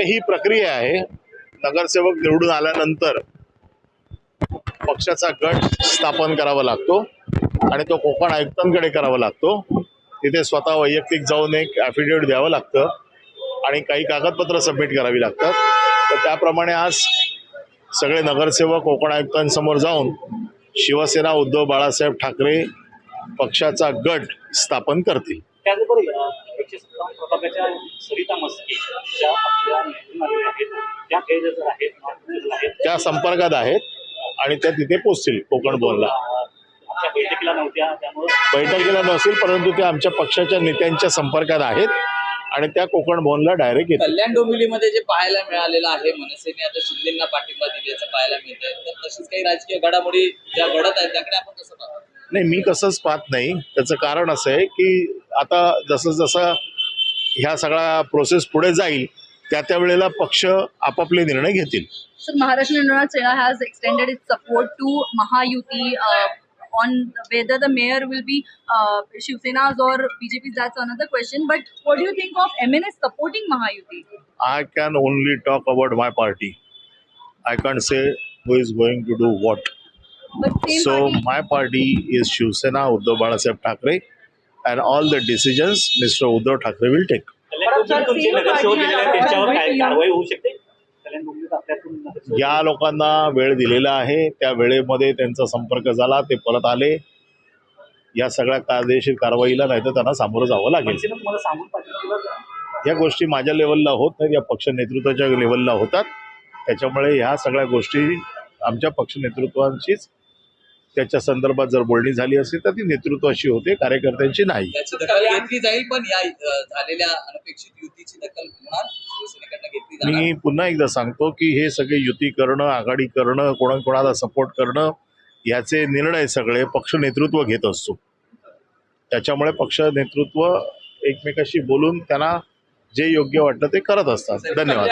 ही प्रक्रिया आहे. नगरसेवक निवडून आल्यानंतर पक्षाचा गट स्थापन करावा लागतो आणि तो कोकण आयुक्तांकडे करावा लागतो. तिथे स्वतः वैयक्तिक जाऊन एक ॲफिडेविट द्यावं लागतं आणि काही कागदपत्र सबमिट करावी लागतात. तर त्याप्रमाणे आज सगळे नगरसेवक कोकण आयुक्तांसमोर जाऊन शिवसेना उद्धव बाळासाहेब ठाकरे पक्षाचा गट स्थापन करतील. त्याचबरोबर 157 प्रभागाच्या सरिता मस्के ज्या आपल्या निवडून आहेत त्या गैरहजर आहेत, त्या संपर्कात आहेत आणि त्या तिथे पोहोचतील कोकण भवनला. आमच्या बैठकीला नव्हत्या, त्यामुळे बैठकीला नसेल, परंतु ते आमच्या पक्षाच्या नेत्यांच्या संपर्कात आहेत आणि त्या कोकण भवनला डायरेक्ट येतील. कल्याण डोंबिवलीमध्ये जे पाहायला मिळालेलं आहे, मनसेने आता शिंदेंना पाठिंबा दिल्याचं पाहायला मिळत आहे, तर तशीच काही राजकीय घडामोडी ज्या घडत आहेत त्याकडे आपण कसं पाहतो? नाही, मी कसंच पाहत नाही. त्याचं कारण असं आहे की आता जसं जसं ह्या सगळा प्रोसेस पुढे जाईल त्या वेळेला पक्ष आपापले निर्णय घेतील. So Maharashtra Nirnala Sena has extended its support to Mahayuti on whether the mayor will be Shiv Sena's or BJP's. That's another question. But what do you think of MNS supporting Mahayuti? I can only talk about my party. I can't say who is going to do what. But same So party. my party is Shiv Sena, Uddhav Balasaheb Thackeray, and all the decisions Mr. Uddhav Thackeray will take. कल्याण तुमचे नगरसेवक गेलेले आहेत, त्यांच्यावर काय कारवाई होऊ शकते? कल्याण डोंबिवलीत आपल्यातून नगरसेवक ज्या लोकांना वेळ दिलेला आहे त्या वेळेमध्ये त्यांचा संपर्क झाला, ते परत आले, या सगळ्या कायदेशीर कारवाईला नाही तर त्यांना सामोरं जावं लागेल. मनसेनं तुम्हाला सांगून पाठवलं या गोष्टी माझ्या लेवलला होत नाहीत, या पक्ष नेतृत्वाच्या लेवलला होतात. त्याच्यामुळे ह्या सगळ्या गोष्टी आमच्या पक्ष नेतृत्वांशीच त्याच्या संदर्भात जर बोलणी झाली असेल तर ती नेतृत्वाशी होते, कार्यकर्त्यांची नाही. याची दखल घेतली जाईल, पण या झालेल्या अनपेक्षित युतीची दखल होणार शिवसेनेकडनं घेतली जाणार. मी पुन्हा एकदा सांगतो की हे सगळे युती करणं, आघाडी करणं, कोणाकोणाला सपोर्ट करणं, याचे निर्णय सगळे पक्ष नेतृत्व घेत असतो. त्याच्यामुळे पक्ष नेतृत्व एकमेकाशी बोलून त्यांना जे योग्य वाटतं ते करत असतात. धन्यवाद.